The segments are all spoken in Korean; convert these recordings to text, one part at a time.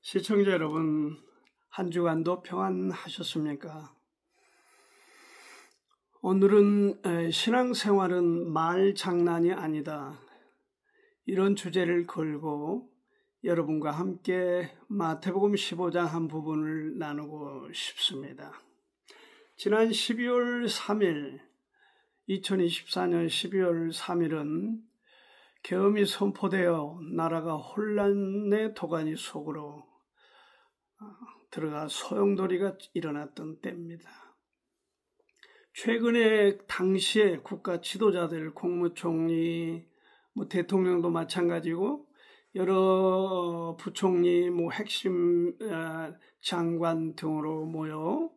시청자 여러분, 한 주간도 평안하셨습니까? 오늘은 신앙생활은 말 장난이 아니다, 이런 주제를 걸고 여러분과 함께 마태복음 15장 한 부분을 나누고 싶습니다. 지난 12월 3일, 2024년 12월 3일은 계엄이 선포되어 나라가 혼란의 도가니 속으로 들어가 소용돌이가 일어났던 때입니다. 최근에 당시에 국가 지도자들, 국무총리, 대통령도 마찬가지고 여러 부총리, 핵심 장관 등으로 모여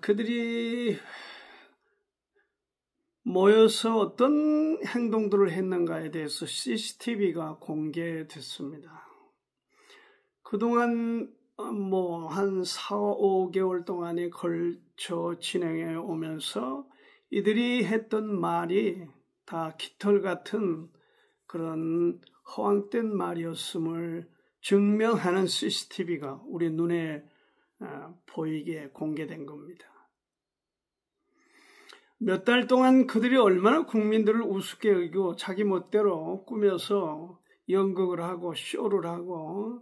그들이 모여서 어떤 행동들을 했는가에 대해서 CCTV가 공개됐습니다. 그동안 한 4, 5개월 동안에 걸쳐 진행해 오면서 이들이 했던 말이 다 깃털 같은 그런 허황된 말이었음을 증명하는 CCTV가 우리 눈에 보이게 공개된 겁니다. 몇 달 동안 그들이 얼마나 국민들을 우습게 여기고 자기 멋대로 꾸며서 연극을 하고 쇼를 하고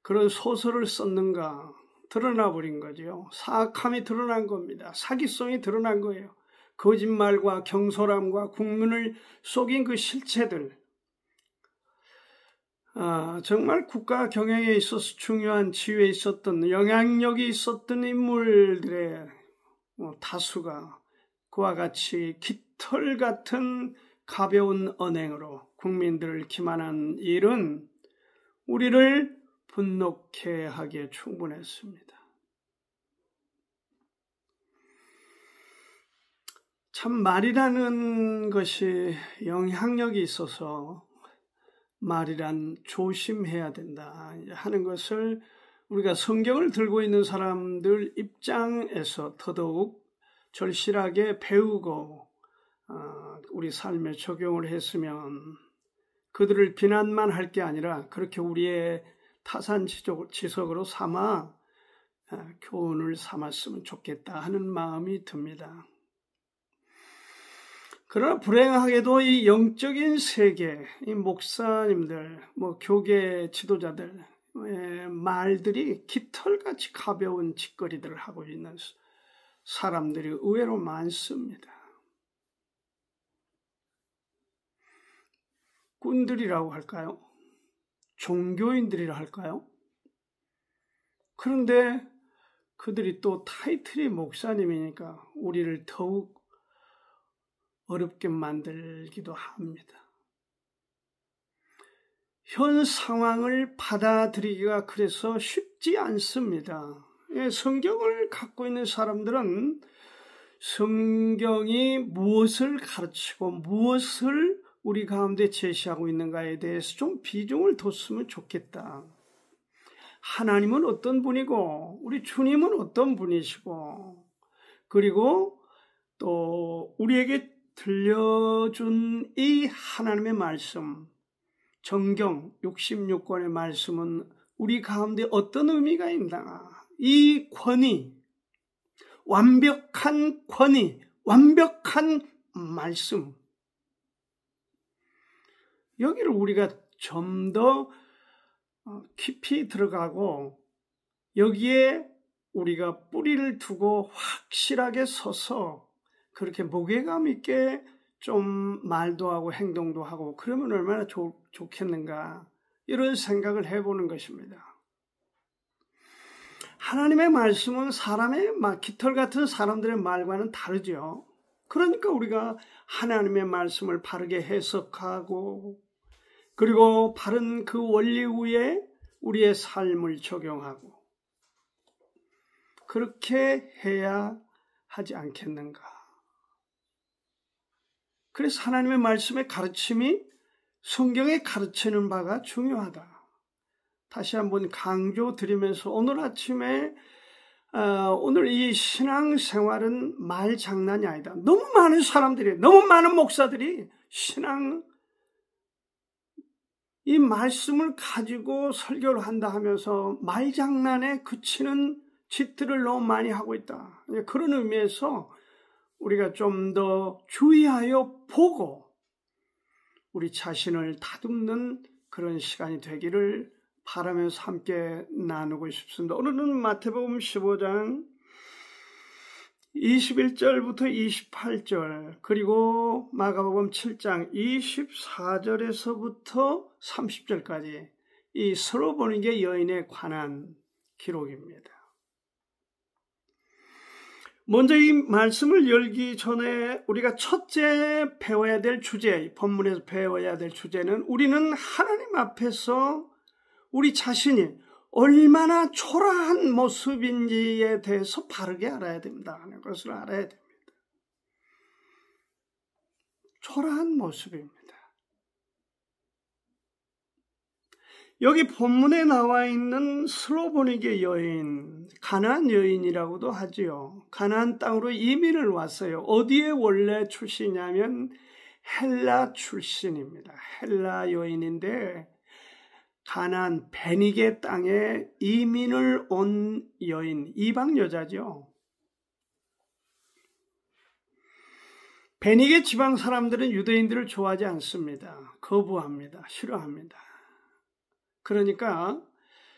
그런 소설을 썼는가 드러나 버린 거죠. 사악함이 드러난 겁니다. 사기성이 드러난 거예요. 거짓말과 경솔함과 국민을 속인 그 실체들. 정말 국가 경영에 있어서 중요한 지위에 있었던, 영향력이 있었던 인물들의 다수가 그와 같이 깃털 같은 가벼운 언행으로 국민들을 기만한 일은 우리를 분노케 하기에 충분했습니다. 참 말이라는 것이 영향력이 있어서 말이란 조심해야 된다 하는 것을 우리가 성경을 들고 있는 사람들 입장에서 더더욱 절실하게 배우고 우리 삶에 적용을 했으면 그들을 비난만 할 게 아니라 그렇게 우리의 타산지석으로 삼아 교훈을 삼았으면 좋겠다 하는 마음이 듭니다. 그러나 불행하게도 이 영적인 세계, 이 목사님들, 교계 지도자들 말들이 깃털같이 가벼운 짓거리들을 하고 있는 사람들이 의외로 많습니다. 꾼들이라고 할까요? 종교인들이라 할까요? 그런데 그들이 또 타이틀이 목사님이니까 우리를 더욱 어렵게 만들기도 합니다. 현 상황을 받아들이기가 그래서 쉽지 않습니다. 성경을 갖고 있는 사람들은 성경이 무엇을 가르치고 무엇을 우리 가운데 제시하고 있는가에 대해서 좀 비중을 뒀으면 좋겠다. 하나님은 어떤 분이고 우리 주님은 어떤 분이시고 그리고 또 우리에게 들려준 이 하나님의 말씀, 정경 66권의 말씀은 우리 가운데 어떤 의미가 있나. 이 권위, 완벽한 권위, 완벽한 말씀, 여기를 우리가 좀 더 깊이 들어가고 여기에 우리가 뿌리를 두고 확실하게 서서 그렇게 무게감 있게 좀 말도 하고 행동도 하고 그러면 얼마나 좋겠는가, 이런 생각을 해보는 것입니다. 하나님의 말씀은 사람의 깃털 같은 사람들의 말과는 다르죠. 그러니까 우리가 하나님의 말씀을 바르게 해석하고 그리고 바른 그 원리 위에 우리의 삶을 적용하고 그렇게 해야 하지 않겠는가. 그래서 하나님의 말씀의 가르침이 성경에 가르치는 바가 중요하다. 다시 한번 강조드리면서 오늘 아침에 오늘 이 신앙생활은 말 장난이 아니다. 너무 많은 사람들이, 너무 많은 목사들이 신앙 이 말씀을 가지고 설교를 한다 하면서 말장난에 그치는 짓들을 너무 많이 하고 있다. 그런 의미에서 우리가 좀 더 주의하여 보고 우리 자신을 다듬는 그런 시간이 되기를 바라면서 함께 나누고 싶습니다. 오늘은 마태복음 15장 21절부터 28절 그리고 마가복음 7장 24절에서부터 30절까지 이 스로보니게 여인에 관한 기록입니다. 먼저 이 말씀을 열기 전에 우리가 첫째 배워야 될 주제, 본문에서 배워야 될 주제는 우리는 하나님 앞에서 우리 자신이 얼마나 초라한 모습인지에 대해서 바르게 알아야 됩니다 하는 것을 알아야 됩니다. 초라한 모습입니다. 여기 본문에 나와 있는 스로보니게 여인, 가나안 여인이라고도 하지요. 가나안 땅으로 이민을 왔어요. 어디에 원래 출신이냐면 헬라 출신입니다. 헬라 여인인데 가나안 베니게 땅에 이민을 온 여인, 이방 여자죠. 베니게 지방 사람들은 유대인들을 좋아하지 않습니다. 거부합니다. 싫어합니다. 그러니까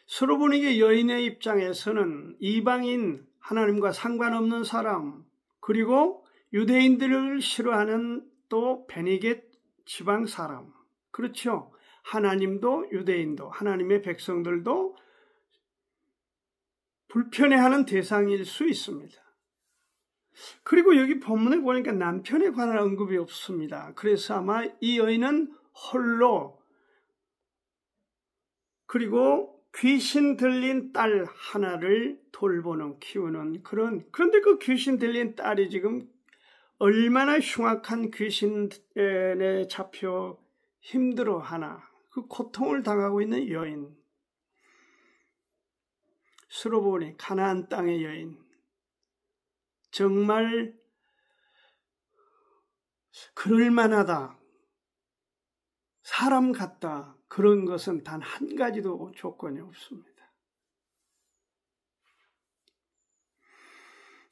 스로보니게 여인의 입장에서는 이방인, 하나님과 상관없는 사람, 그리고 유대인들을 싫어하는 또 베니게 지방 사람, 그렇죠. 하나님도 유대인도 하나님의 백성들도 불편해하는 대상일 수 있습니다. 그리고 여기 본문에 보니까 남편에 관한 언급이 없습니다. 그래서 아마 이 여인은 홀로 그리고 귀신 들린 딸 하나를 돌보는 키우는 그런데 그 귀신 들린 딸이 지금 얼마나 흉악한 귀신에 잡혀 힘들어하나 그 고통을 당하고 있는 여인 스로보니 가나안 땅의 여인 정말 그럴만하다 사람 같다 그런 것은 단 한 가지도 조건이 없습니다.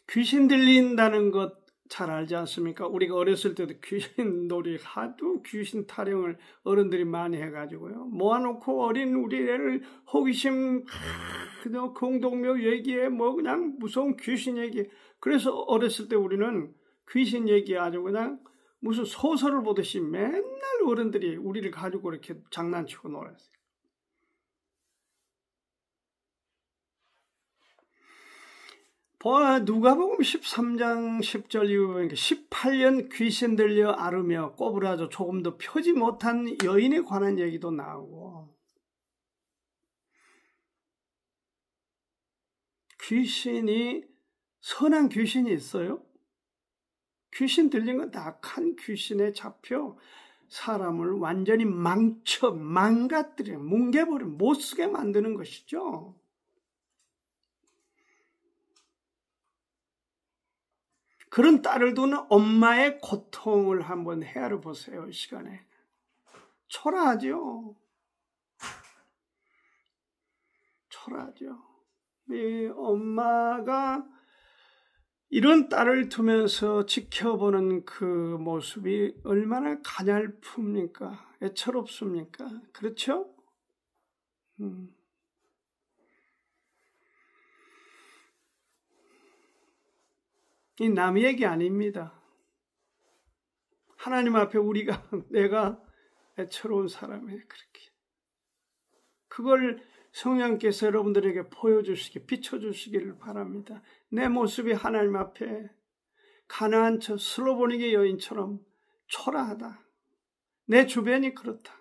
귀신 들린다는 것 잘 알지 않습니까? 우리가 어렸을 때도 귀신 놀이 하도 귀신 타령을 어른들이 많이 해가지고요. 모아놓고 어린 우리 애를 호기심 그냥 공동묘 얘기에 뭐 그냥 무서운 귀신 얘기. 그래서 어렸을 때 우리는 귀신 얘기 아주 그냥 무슨 소설을 보듯이 맨날 어른들이 우리를 가지고 이렇게 장난치고 놀았어요. 누가복음 13장 10절 이후에 18년 귀신 들려 앓으며 꼬부라져 조금 더 펴지 못한 여인에 관한 얘기도 나오고 귀신이 선한 귀신이 있어요? 귀신 들린 건 악한 귀신에 잡혀 사람을 완전히 망가뜨려 뭉개버려 못쓰게 만드는 것이죠. 그런 딸을 두는 엄마의 고통을 한번 헤아려 보세요. 이 시간에 초라하죠. 초라하죠. 이 엄마가 이런 딸을 두면서 지켜보는 그 모습이 얼마나 가냘픕니까? 애처롭습니까? 그렇죠? 이 남의 얘기 아닙니다. 하나님 앞에 내가 애처로운 사람이에요. 그렇게. 그걸 성령께서 여러분들에게 비춰주시기를 바랍니다. 내 모습이 하나님 앞에 가나안 스로보니게 여인처럼 초라하다. 내 주변이 그렇다.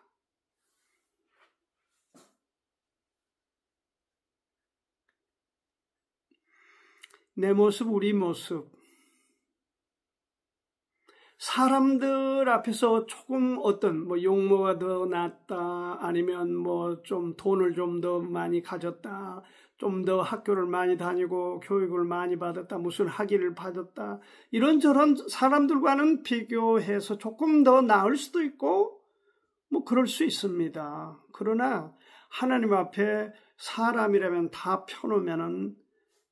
내 모습, 우리 모습. 사람들 앞에서 조금 용모가 더 낫다, 아니면 좀 돈을 좀 더 많이 가졌다, 좀 더 학교를 많이 다니고 교육을 많이 받았다, 무슨 학위를 받았다, 이런저런 사람들과는 비교해서 조금 더 나을 수도 있고, 뭐 그럴 수 있습니다. 그러나 하나님 앞에 사람이라면 다 펴놓으면은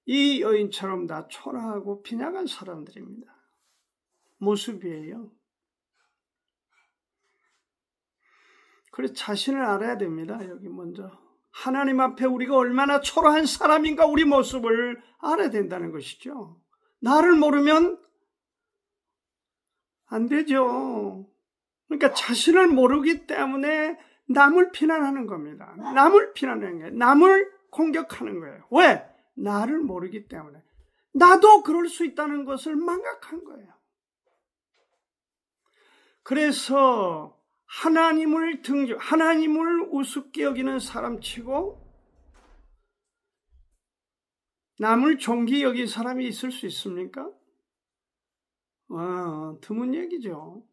이 여인처럼 다 초라하고 빈약한 사람들입니다. 모습이에요. 그래서 자신을 알아야 됩니다. 여기 먼저 하나님 앞에 우리가 얼마나 초라한 사람인가 우리 모습을 알아야 된다는 것이죠. 나를 모르면 안 되죠. 그러니까 자신을 모르기 때문에 남을 비난하는 겁니다. 남을 비난하는 거예요. 남을 공격하는 거예요. 왜? 나를 모르기 때문에. 나도 그럴 수 있다는 것을 망각한 거예요. 그래서 하나님을 하나님을 우습게 여기는 사람치고 남을 존귀 여긴 사람이 있을 수 있습니까? 드문 얘기죠.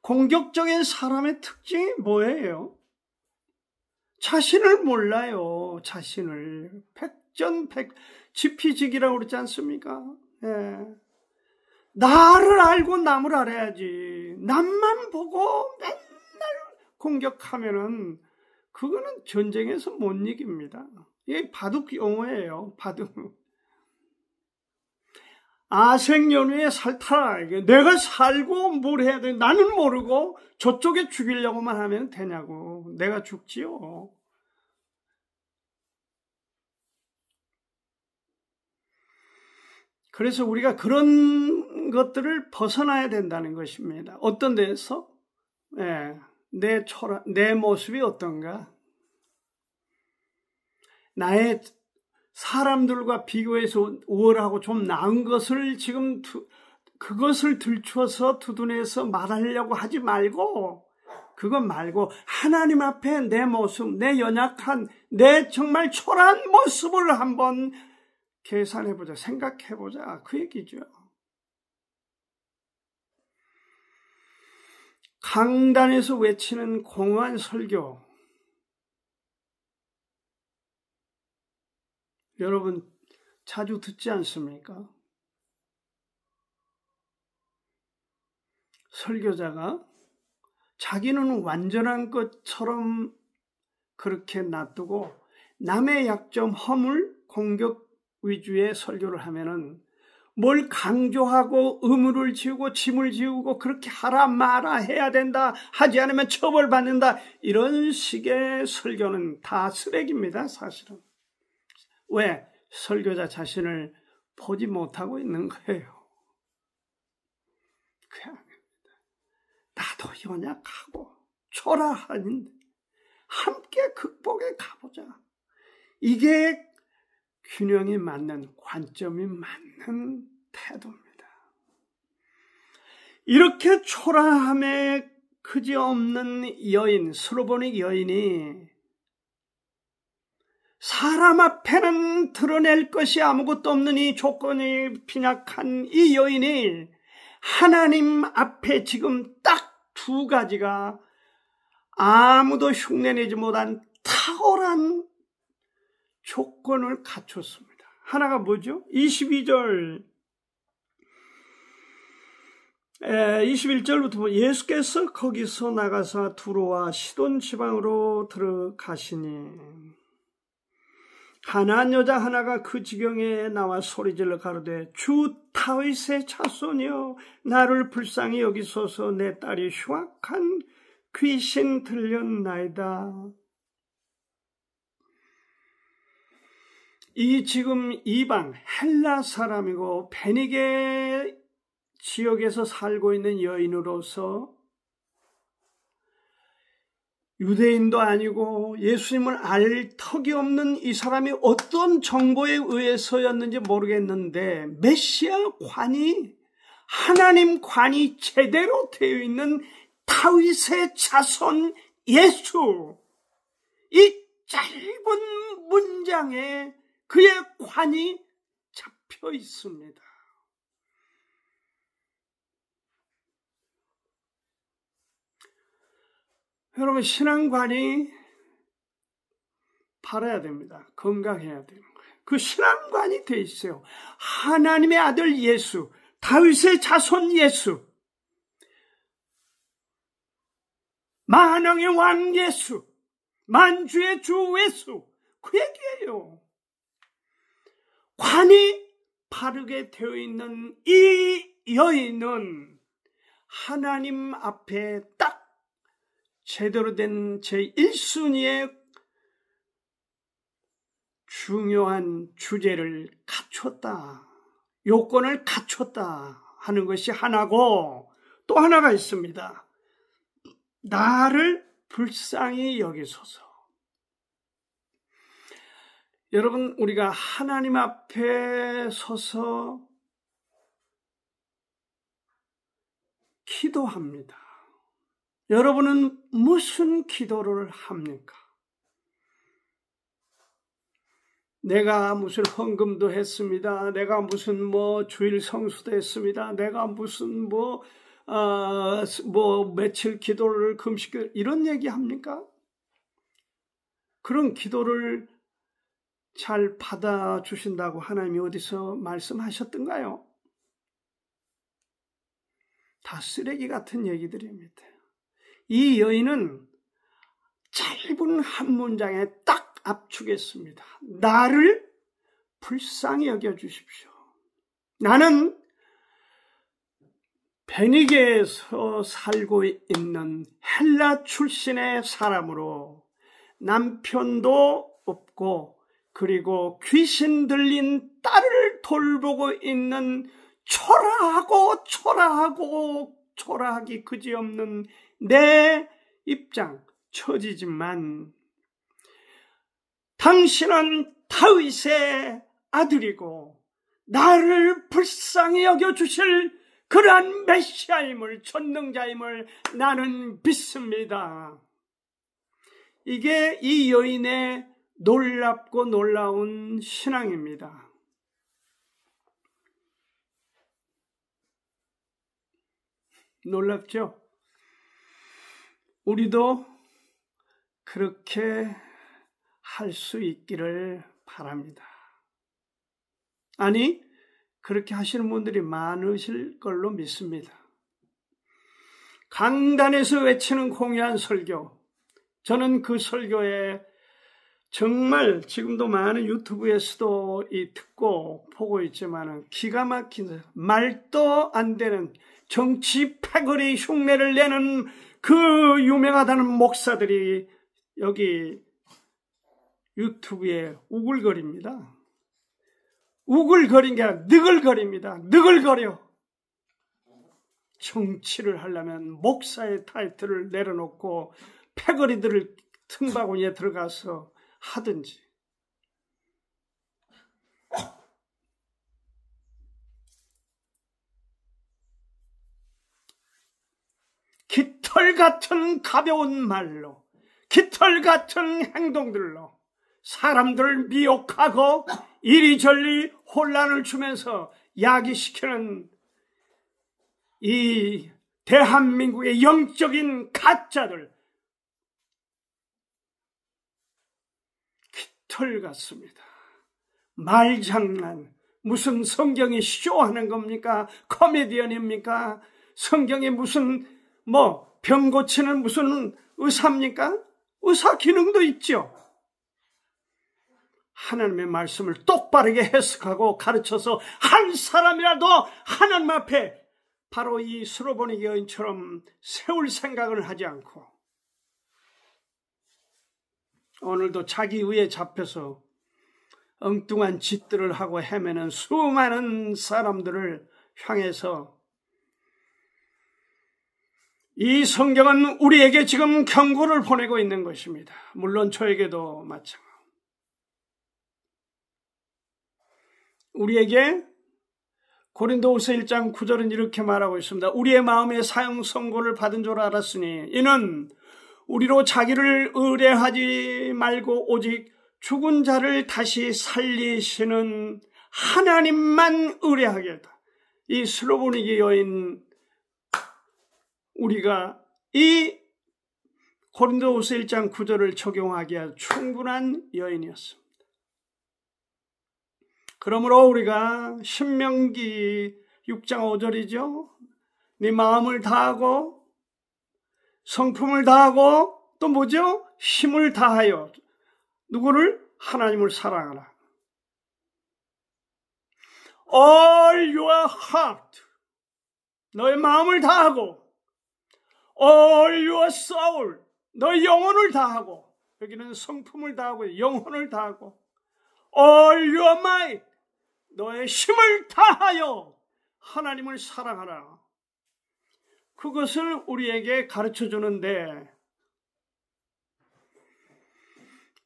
공격적인 사람의 특징이 뭐예요? 자신을 몰라요. 자신을. 지피지기라고 그러지 않습니까? 예. 나를 알고 남을 알아야지. 남만 보고 맨날 공격하면은 그거는 전쟁에서 못 이깁니다. 이게 바둑 용어예요. 바둑. 아생연후에 살타라. 내가 살고 뭘 해야 돼? 나는 모르고 저쪽에 죽이려고만 하면 되냐고. 내가 죽지요. 그래서 우리가 그런 것들을 벗어나야 된다는 것입니다. 어떤 데에서? 내 모습이 어떤가? 나의 사람들과 비교해서 우월하고 좀 나은 것을 지금 그것을 들추어서 두둔해서 말하려고 하지 말고 그건 말고 하나님 앞에 내 모습, 내 연약한, 내 정말 초라한 모습을 한번 계산해보자, 생각해보자 그 얘기죠. 강단에서 외치는 공허한 설교 여러분 자주 듣지 않습니까? 설교자가 자기는 완전한 것처럼 그렇게 놔두고 남의 약점, 허물, 공격 위주의 설교를 하면은 뭘 강조하고 의무를 지우고 짐을 지우고 그렇게 하라 마라 해야 된다 하지 않으면 처벌받는다 이런 식의 설교는 다 쓰레기입니다. 사실은. 왜? 설교자 자신을 보지 못하고 있는 거예요. 그냥 나도 연약하고 초라한 함께 극복해 가보자. 이게 균형이 맞는 관점이 맞는 태도입니다. 이렇게 초라함에 그지없는 여인, 스로보닉 여인이 사람 앞에는 드러낼 것이 아무것도 없는 이 조건이 빈약한 이 여인이 하나님 앞에 지금 딱 두 가지가 아무도 흉내내지 못한 탁월한 조건을 갖췄습니다. 하나가 뭐죠? 22절 21절부터 예수께서 거기서 나가서 두로와 시돈 지방으로 들어가시니 가나안 여자 하나가 그 지경에 나와 소리질러 가로되 주 다윗의 자손이여 나를 불쌍히 여기소서 내 딸이 흉악한 귀신 들렸나이다. 이 지금 이방 헬라 사람이고 베니게 지역에서 살고 있는 여인으로서 유대인도 아니고 예수님을 알 턱이 없는 이 사람이 어떤 정보에 의해서였는지 모르겠는데 메시아 관이 하나님 관이 제대로 되어 있는 다윗의 자손 예수 이 짧은 문장에 그의 관이 잡혀 있습니다. 여러분 신앙관이 바라야 됩니다. 건강해야 되는 거예요. 그 신앙관이 돼 있어요. 하나님의 아들 예수, 다윗의 자손 예수. 만왕의 왕 예수, 만주의 주 예수, 그 얘기예요. 관이 바르게 되어 있는 이 여인은 하나님 앞에 딱 제대로 된 제1순위의 중요한 주제를 갖췄다, 요건을 갖췄다 하는 것이 하나고, 또 하나가 있습니다. 나를 불쌍히 여기소서. 여러분, 우리가 하나님 앞에 서서 기도합니다. 여러분은 무슨 기도를 합니까? 내가 무슨 헌금도 했습니다. 내가 무슨 주일 성수도 했습니다. 내가 무슨 며칠 기도를 금식, 이런 얘기 합니까? 그런 기도를 잘 받아주신다고 하나님이 어디서 말씀하셨던가요? 다 쓰레기 같은 얘기들입니다. 이 여인은 짧은 한 문장에 딱 압축했습니다. 나를 불쌍히 여겨주십시오. 나는 베니게에서 살고 있는 헬라 출신의 사람으로 남편도 없고, 그리고 귀신 들린 딸을 돌보고 있는 초라하기 그지없는 내 입장, 처지지만 당신은 다윗의 아들이고 나를 불쌍히 여겨주실 그러한 메시아임을, 전능자임을 나는 믿습니다. 이게 이 여인의 놀랍고 놀라운 신앙입니다. 놀랍죠? 우리도 그렇게 할 수 있기를 바랍니다. 아니, 그렇게 하시는 분들이 많으실 걸로 믿습니다. 강단에서 외치는 공의한 설교, 저는 그 설교에 정말 지금도 많은 유튜브에서도 듣고 보고 있지만 기가 막힌, 말도 안 되는 정치 패거리 흉내를 내는 그 유명하다는 목사들이 여기 유튜브에 우글거립니다. 우글거린 게 아니라 느글거립니다. 느글거려. 정치를 하려면 목사의 타이틀을 내려놓고 패거리들을 틈바구니에 들어가서 하든지. 깃털 같은 가벼운 말로, 깃털 같은 행동들로 사람들을 미혹하고 이리저리 혼란을 주면서 야기시키는 이 대한민국의 영적인 가짜들, 깃털 같습니다. 말장난, 무슨 성경이 쇼하는 겁니까? 코미디언입니까? 성경이 무슨 병 고치는 무슨 의사입니까? 의사 기능도 있죠. 하나님의 말씀을 똑바르게 해석하고 가르쳐서 한 사람이라도 하나님 앞에 바로 이 스로보니 여인처럼 세울 생각을 하지 않고, 오늘도 자기 의에 잡혀서 엉뚱한 짓들을 하고 헤매는 수많은 사람들을 향해서 이 성경은 우리에게 지금 경고를 보내고 있는 것입니다. 물론 저에게도 마찬가지입니다. 우리에게 고린도후서 1장 9절은 이렇게 말하고 있습니다. 우리의 마음에 사형 선고를 받은 줄 알았으니 이는 우리로 자기를 의뢰하지 말고 오직 죽은 자를 다시 살리시는 하나님만 의뢰하겠다. 이 슬로보니게 여인, 우리가 이 고린도후서 1장 9절을 적용하기에 충분한 여인이었습니다. 그러므로 우리가 신명기 6장 5절이죠. 네 마음을 다하고 성품을 다하고 또 뭐죠? 힘을 다하여 누구를? 하나님을 사랑하라. All your heart, 너의 마음을 다하고, All your soul, 너의 영혼을 다하고, 여기는 성품을 다하고 영혼을 다하고, All your might, 너의 힘을 다하여 하나님을 사랑하라. 그것을 우리에게 가르쳐 주는데,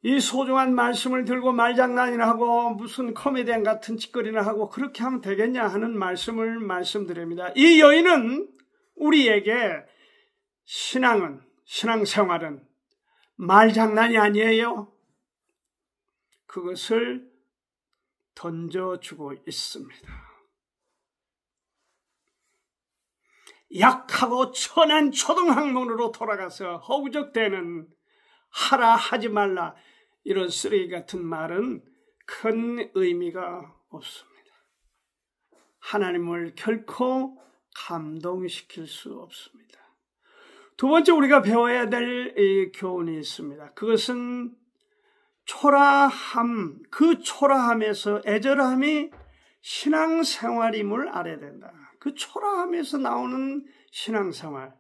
이 소중한 말씀을 들고 말장난이나 하고 무슨 코미디언 같은 짓거리나 하고 그렇게 하면 되겠냐 하는 말씀을 말씀드립니다. 이 여인은 우리에게 신앙생활은 말장난이 아니에요. 그것을 던져주고 있습니다. 약하고 천한 초등학문으로 돌아가서 허우적대는 하라 하지 말라 이런 쓰레기 같은 말은 큰 의미가 없습니다. 하나님을 결코 감동시킬 수 없습니다. 두 번째 우리가 배워야 될 이 교훈이 있습니다. 그것은 초라함, 그 초라함에서 애절함이 신앙생활임을 알아야 된다. 그 초라함에서 나오는 신앙생활.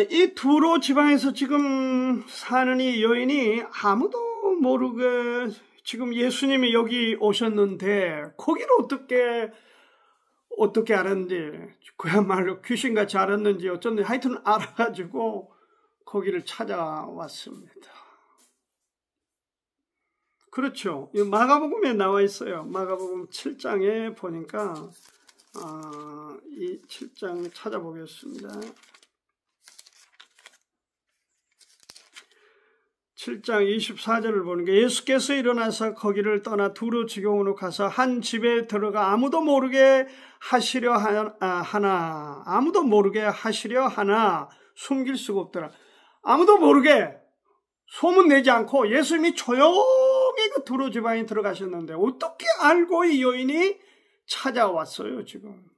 이 두로 지방에서 지금 사는 이 여인이 아무도 모르게 지금 예수님이 여기 오셨는데 거기를 어떻게 알았는지, 그야말로 귀신같이 알았는지 어쩐지 하여튼 알아가지고 거기를 찾아왔습니다. 그렇죠. 마가복음에 나와 있어요. 마가복음 7장에 보니까 이 7장 찾아보겠습니다. 7장 24절을 보니까 예수께서 일어나서 거기를 떠나 두로 지경으로 가서 한 집에 들어가 아무도 모르게 하시려 하나 숨길 수가 없더라. 아무도 모르게 소문 내지 않고 예수님이 조용히 그 두로 지방에 들어가셨는데 어떻게 알고 이 여인이 찾아왔어요 지금.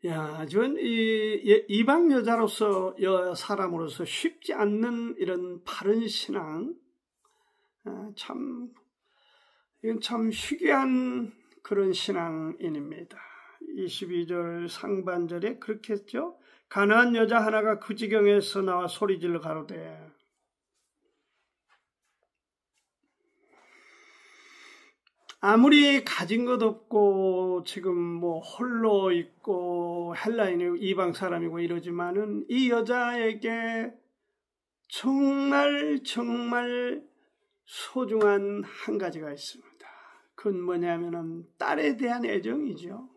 야, 전 이방 여자로서 사람으로서 쉽지 않는 이런 바른 신앙, 이건 참 희귀한 그런 신앙인입니다. 22절 상반절에 그렇게 했죠. 가난한 여자 하나가 그 지경에서 나와 소리질러 가로되. 아무리 가진 것 없고 지금 뭐 홀로 있고 헬라인이 이방 사람이고 이러지만은 이 여자에게 정말 소중한 한 가지가 있습니다. 그건 뭐냐면은 딸에 대한 애정이죠.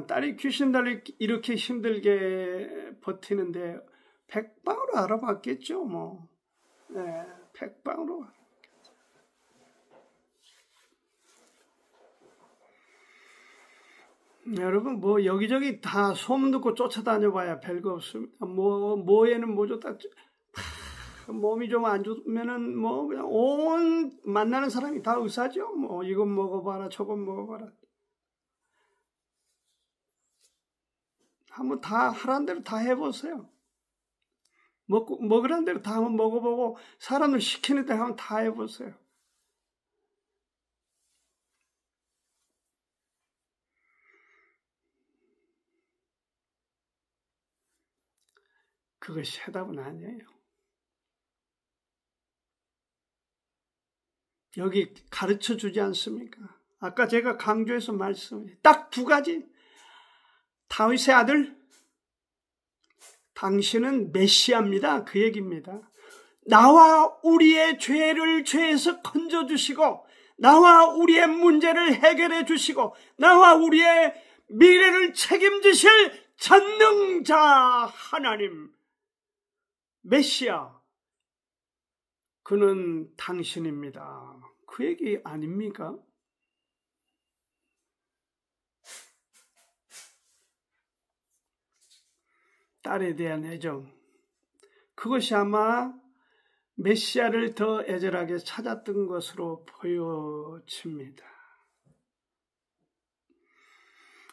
딸이 귀신달리 이렇게 힘들게 버티는데 백방으로 알아봤겠죠 뭐. 네, 백방으로. 여러분 뭐 여기저기 다 소문 듣고 쫓아다녀봐야 별거 없습니다. 뭐에는 뭐 좋다. 몸이 좀 안 좋으면은 뭐 그냥 온 만나는 사람이 다 의사죠. 뭐 이건 먹어봐라, 저건 먹어봐라. 한번 다 하라는 대로 다 해보세요. 먹으라는 대로 다 한번 먹어보고 사람을 시키는 대로 한번 다 해보세요. 그것이 해답은 아니에요. 여기 가르쳐 주지 않습니까? 아까 제가 강조해서 말씀드린 딱 두 가지. 다윗의 아들, 당신은 메시아입니다. 그 얘기입니다. 나와 우리의 죄를 죄에서 건져주시고 나와 우리의 문제를 해결해 주시고 나와 우리의 미래를 책임지실 전능자 하나님 메시아, 그는 당신입니다. 그 얘기 아닙니까? 딸에 대한 애정, 그것이 아마 메시아를 더 애절하게 찾았던 것으로 보여집니다.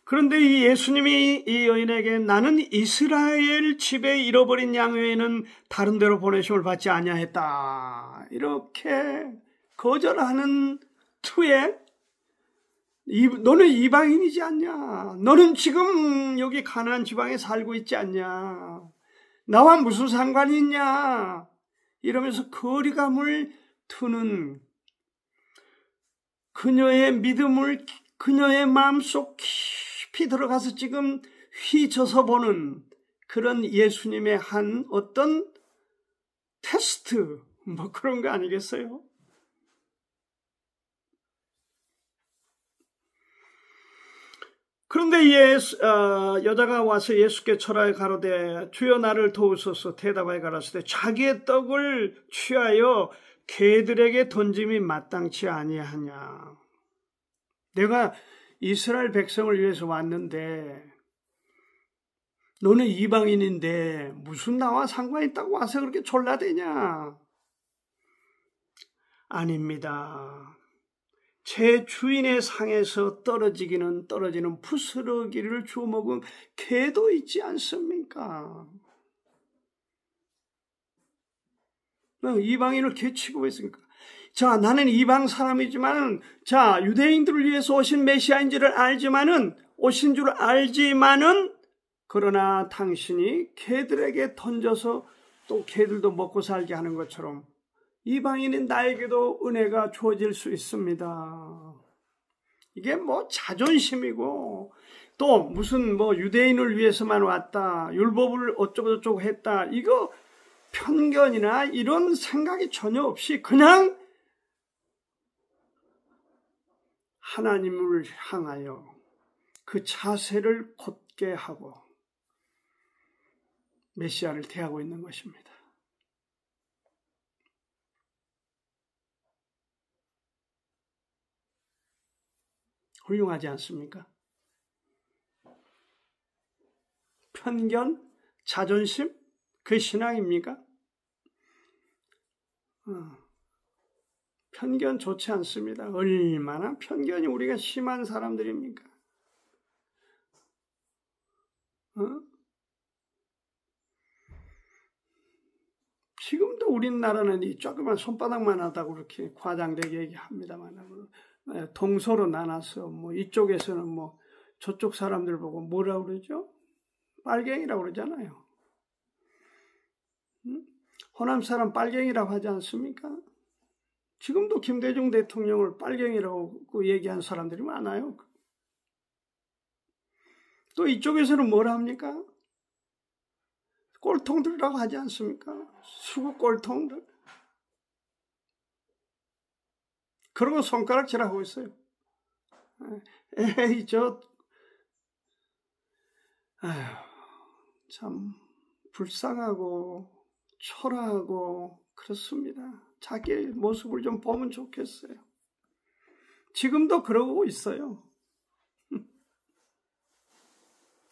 그런데 이 예수님이 이 여인에게 나는 이스라엘 집에 잃어버린 양 외에는 다른 데로 보내심을 받지 아니하였다, 이렇게 거절하는 투에 너는 이방인이지 않냐? 너는 지금 여기 가나안 지방에 살고 있지 않냐? 나와 무슨 상관이 있냐? 이러면서 거리감을 두는 그녀의 믿음을 그녀의 마음속 깊이 들어가서 지금 휘저서 보는 그런 예수님의 한 어떤 테스트, 뭐 그런 거 아니겠어요? 그런데 여자가 와서 예수께 절하여 가로되 주여 나를 도우소서. 대답하여 가라사대 자기의 떡을 취하여 개들에게 던짐이 마땅치 아니하냐. 내가 이스라엘 백성을 위해서 왔는데 너는 이방인인데 무슨 나와 상관이 있다고 와서 그렇게 졸라대냐. 아닙니다. 제 주인의 상에서 떨어지는 부스러기를 주워 먹은 개도 있지 않습니까? 이방인을 개 취급했으니까. 자, 나는 이방 사람이지만, 자, 유대인들을 위해서 오신 메시아인 줄 알지만은, 그러나 당신이 개들에게 던져서 또 개들도 먹고 살게 하는 것처럼 이방인인 나에게도 은혜가 주어질 수 있습니다. 이게 뭐 자존심이고 또 무슨 뭐 유대인을 위해서만 왔다, 율법을 어쩌고저쩌고 했다, 이거 편견이나 이런 생각이 전혀 없이 그냥 하나님을 향하여 그 자세를 곧게 하고 메시아를 대하고 있는 것입니다. 훌륭하지 않습니까? 편견, 자존심, 그 신앙입니까? 편견 좋지 않습니다. 얼마나 편견이 우리가 심한 사람들입니까? 지금도 우리나라는 이 조그만 손바닥만 하다고 그렇게 과장되게 얘기합니다만, 동서로 나눠서 뭐 이쪽에서는 뭐 저쪽 사람들 보고 뭐라 그러죠? 빨갱이라고 그러잖아요. 호남 사람 빨갱이라고 하지 않습니까? 지금도 김대중 대통령을 빨갱이라고 얘기한 사람들이 많아요. 또 이쪽에서는 뭐라 합니까? 꼴통들이라고 하지 않습니까? 수구 꼴통들. 그러고 손가락질하고 있어요. 에이, 참 불쌍하고 초라하고 그렇습니다. 자기 모습을 좀 보면 좋겠어요. 지금도 그러고 있어요.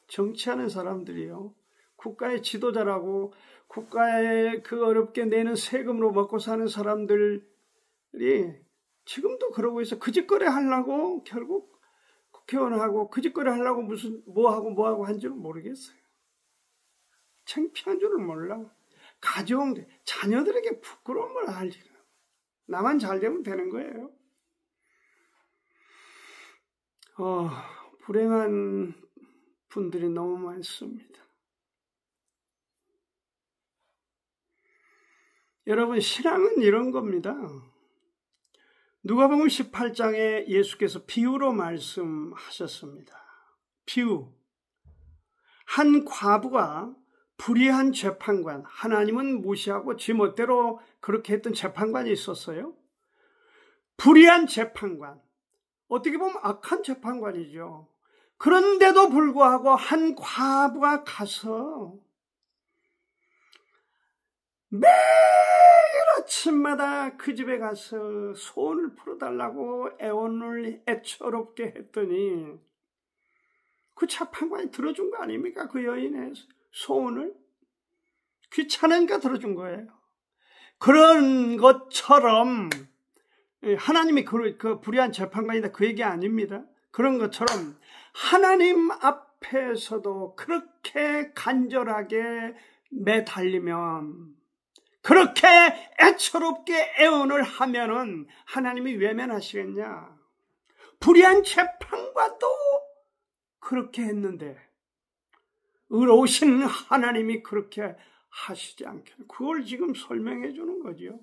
정치하는 사람들이요, 국가의 지도자라고 국가에 그 어렵게 내는 세금으로 먹고 사는 사람들이 지금도 그러고 있어. 그 짓거리 하려고 결국 국회의원하고 그 짓거리 하려고 무슨 뭐하고 한 줄은 모르겠어요. 창피한 줄은 몰라. 가정, 자녀들에게 부끄러움을 알리라. 나만 잘 되면 되는 거예요. 불행한 분들이 너무 많습니다. 여러분, 신앙은 이런 겁니다. 누가복음 18장에 예수께서 비유로 말씀하셨습니다. 비유. 한 과부가 불의한 재판관, 하나님은 무시하고 지 멋대로 그렇게 했던 재판관이 있었어요. 불의한 재판관, 어떻게 보면 악한 재판관이죠. 그런데도 불구하고 한 과부가 가서 매일 아침마다 그 집에 가서 소원을 풀어달라고 애원을 애처롭게 했더니 그 재판관이 들어준 거 아닙니까? 그 여인의 소원을. 귀찮으니까 들어준 거예요. 그런 것처럼 하나님이 그 불의한 재판관이다 그 얘기 아닙니다. 그런 것처럼 하나님 앞에서도 그렇게 간절하게 매달리면, 그렇게 애처롭게 애원을 하면은 하나님이 외면하시겠냐? 불의한 재판관도 그렇게 했는데 의로우신 하나님이 그렇게 하시지 않겠냐? 그걸 지금 설명해 주는 거죠.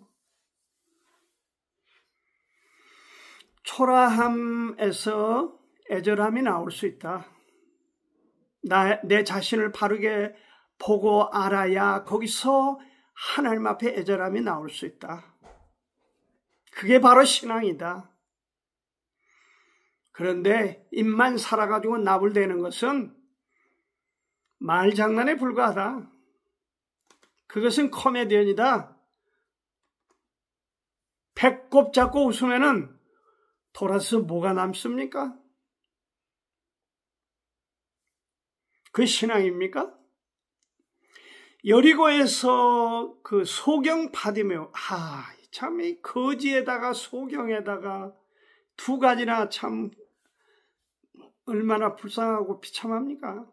초라함에서 애절함이 나올 수 있다. 내 자신을 바르게 보고 알아야 거기서 하나님 앞에 애절함이 나올 수 있다. 그게 바로 신앙이다. 그런데 입만 살아가지고 나불대는 것은 말장난에 불과하다. 그것은 코미디언이다. 배꼽 잡고 웃으면은 돌아서 뭐가 남습니까? 그 신앙입니까? 여리고에서 그 소경 바디메오, 참 이 거지에다가 소경에다가 두 가지나 참 얼마나 불쌍하고 비참합니까?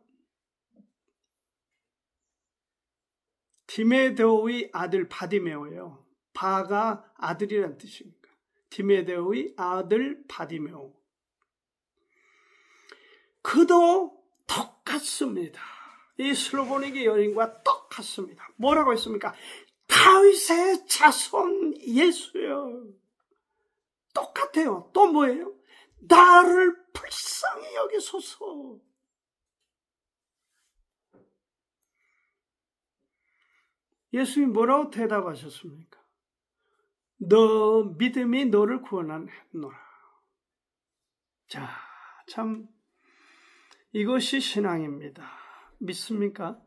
디메데오의 아들 바디메오예요. 바가 아들이란 뜻입니다. 디메데오의 아들 바디메오. 그도 똑같습니다. 이 슬로보니게 여인과 똑같습니다. 뭐라고 했습니까? 다윗의 자손 예수요. 똑같아요. 또 뭐예요? 나를 불쌍히 여기소서. 예수님이 뭐라고 대답하셨습니까? 너 믿음이 너를 구원하노라. 자, 참 이것이 신앙입니다. 믿습니까?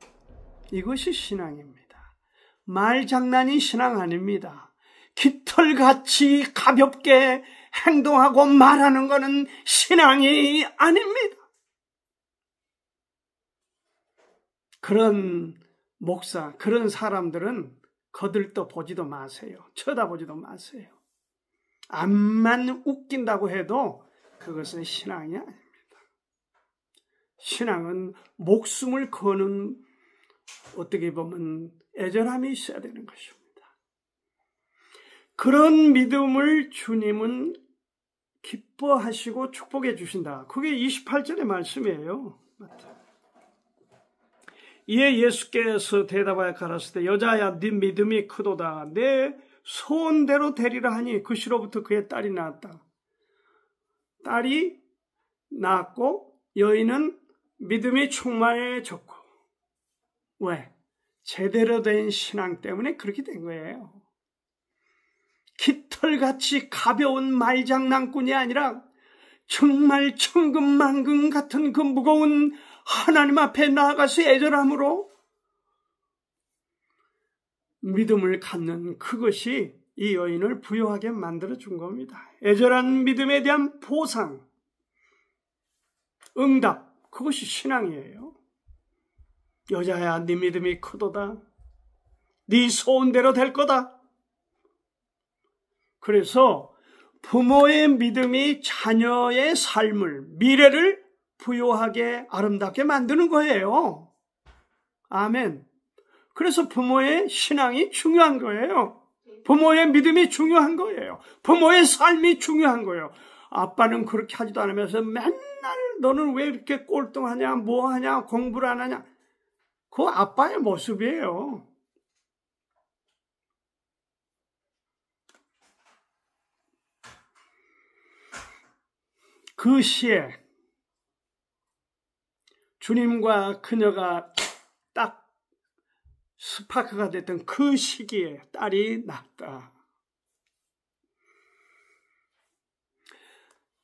이것이 신앙입니다. 말장난이 신앙 아닙니다. 깃털같이 가볍게 행동하고 말하는 것은 신앙이 아닙니다. 그런 목사, 그런 사람들은 거들떠 보지도 마세요. 쳐다보지도 마세요. 암만 웃긴다고 해도 그것은 신앙이 아닙니다. 신앙은 목숨을 거는, 어떻게 보면 애절함이 있어야 되는 것입니다. 그런 믿음을 주님은 기뻐하시고 축복해 주신다. 그게 28절의 말씀이에요. 이에 예수께서 대답하여 가라사대 여자야 네 믿음이 크도다. 내 소원대로 되리라 하니 그 시로부터 그의 딸이 낳았다. 딸이 낳았고 여인은 믿음이 충만해졌고. 왜? 제대로 된 신앙 때문에 그렇게 된 거예요. 깃털같이 가벼운 말장난꾼이 아니라 정말 천근만근 같은 그 무거운 하나님 앞에 나아가서 애절함으로 믿음을 갖는 그것이 이 여인을 부유하게 만들어준 겁니다. 애절한 믿음에 대한 보상, 응답, 그것이 신앙이에요. 여자야, 네 믿음이 크도다. 네 소원대로 될 거다. 그래서 부모의 믿음이 자녀의 삶을, 미래를 부유하게 아름답게 만드는 거예요. 아멘. 그래서 부모의 신앙이 중요한 거예요. 부모의 믿음이 중요한 거예요. 부모의 삶이 중요한 거예요. 아빠는 그렇게 하지도 않으면서 맨날 너는 왜 이렇게 꼴등하냐, 뭐하냐, 공부를 안 하냐. 그거 아빠의 모습이에요. 그 시에 주님과 그녀가 딱 스파크가 됐던 그 시기에 딸이 낳았다.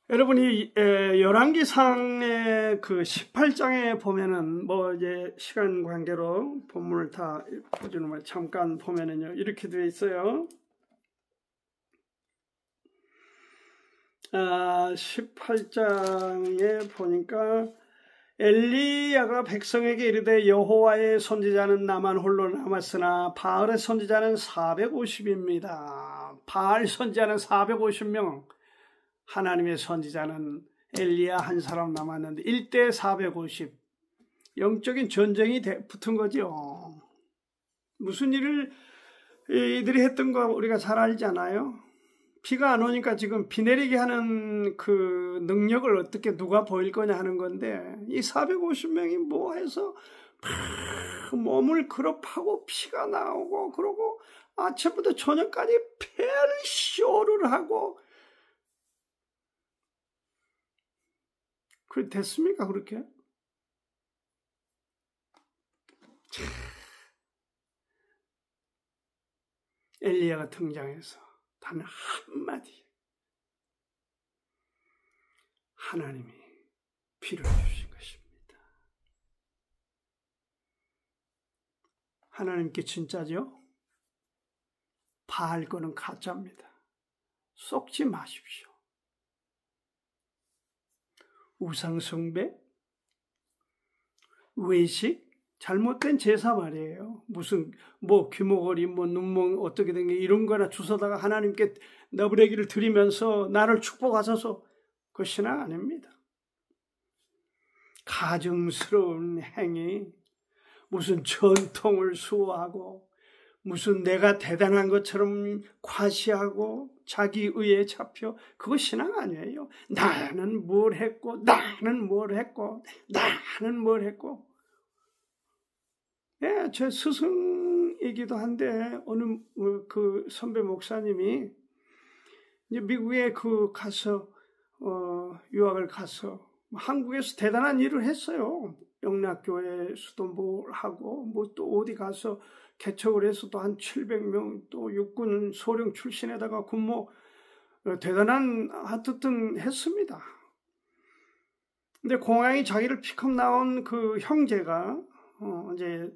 여러분이 열왕기상의 그 18장에 보면은 뭐 이제 시간 관계로 본문을 다 보지는 말 잠깐 보면은요 이렇게 되어 있어요. 18장에 보니까 엘리야가 백성에게 이르되 여호와의 선지자는 나만 홀로 남았으나 바알의 선지자는 450입니다. 바알 선지자는 450명, 하나님의 선지자는 엘리야 한 사람 남았는데 1대 450. 영적인 전쟁이 붙은 거죠. 무슨 일을 이들이 했던 거 우리가 잘 알잖아요. 비가 안 오니까 지금 비 내리게 하는 그 능력을 어떻게 누가 보일 거냐 하는 건데, 이 450명이 뭐 해서 몸을 그럽하고 피가 나오고 그러고 아침부터 저녁까지 펠쇼를 하고, 그래 됐습니까 그렇게? 엘리야가 등장해서 단 한마디, 하나님이 비를 주신 것입니다. 하나님께 진짜죠? 바알 거는 가짜입니다. 속지 마십시오. 우상숭배, 외식, 잘못된 제사 말이에요. 무슨 귀머거리, 눈멍 어떻게 된 게 이런 거나 주워다가 하나님께 너부레기를 드리면서 나를 축복하소서, 그 신앙 아닙니다. 가증스러운 행위, 무슨 전통을 수호하고 무슨 내가 대단한 것처럼 과시하고 자기 의에 잡혀, 그거 신앙 아니에요. 나는 뭘 했고 나는 뭘 했고 나는 뭘 했고. 예, 제 스승이기도 한데 어느 그 선배 목사님이 이제 미국에 가서 유학을 가서 한국에서 대단한 일을 했어요. 영락교회 수도 하고 또 어디 가서 개척을 해서 또 한 700명, 또 육군 소령 출신에다가 군모, 대단한 하여튼 했습니다. 근데 공항에 자기를 픽업 나온 그 형제가 이제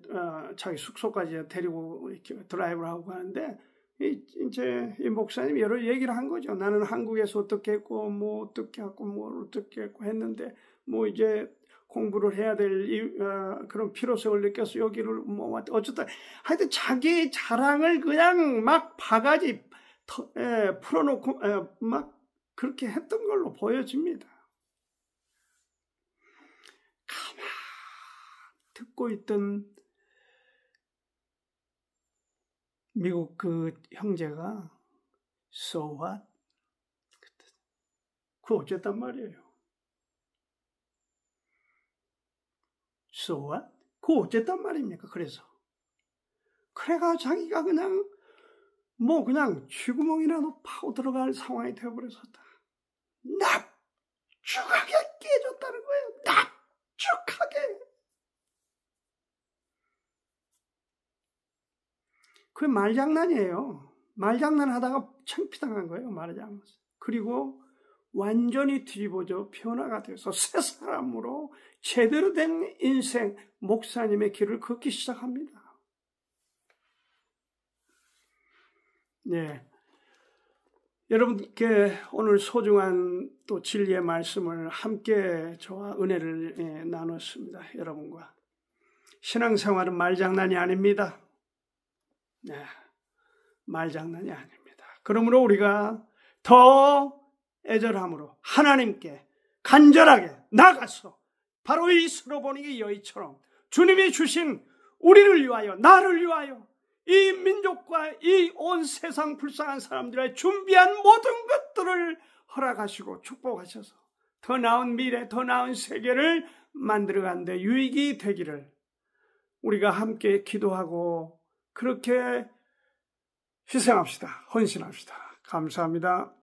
자기 숙소까지 데리고 이렇게 드라이브를 하고 가는데, 이제 이 목사님이 여러 얘기를 한 거죠. 나는 한국에서 어떻게 했고 어떻게 했고 어떻게 했고 했는데 이제 공부를 해야 될 그런 필요성을 느껴서 여기를 어쩌다 하여튼 자기 자랑을 그냥 막 바가지 풀어놓고 막 그렇게 했던 걸로 보여집니다. 가만 듣고 있던 미국 그 형제가 So what? 그거 어쨌단 말이에요. So what? 그거 어쨌단 말입니까? 그래가 자기가 그냥 그냥 쥐구멍이라도 파고 들어갈 상황이 되어버렸었다. 납죽하게 깨졌다는 거예요. 납죽하게. 그게 말장난이에요. 말장난 하다가 창피당한 거예요. 말하자면서. 그리고 완전히 뒤집어져 변화가 돼서 새 사람으로 제대로 된 인생, 목사님의 길을 걷기 시작합니다. 네, 여러분께 오늘 소중한 또 진리의 말씀을 함께 저와 은혜를 나눴습니다. 여러분과. 신앙생활은 말장난이 아닙니다. 네, 말장난이 아닙니다. 그러므로 우리가 더 애절함으로 하나님께 간절하게 나가서 바로 이 스로보니게 여인처럼 주님이 주신 우리를 위하여, 나를 위하여, 이 민족과 이 온 세상 불쌍한 사람들의 준비한 모든 것들을 허락하시고 축복하셔서 더 나은 미래, 더 나은 세계를 만들어가는 데 유익이 되기를 우리가 함께 기도하고 그렇게 희생합시다. 헌신합시다. 감사합니다.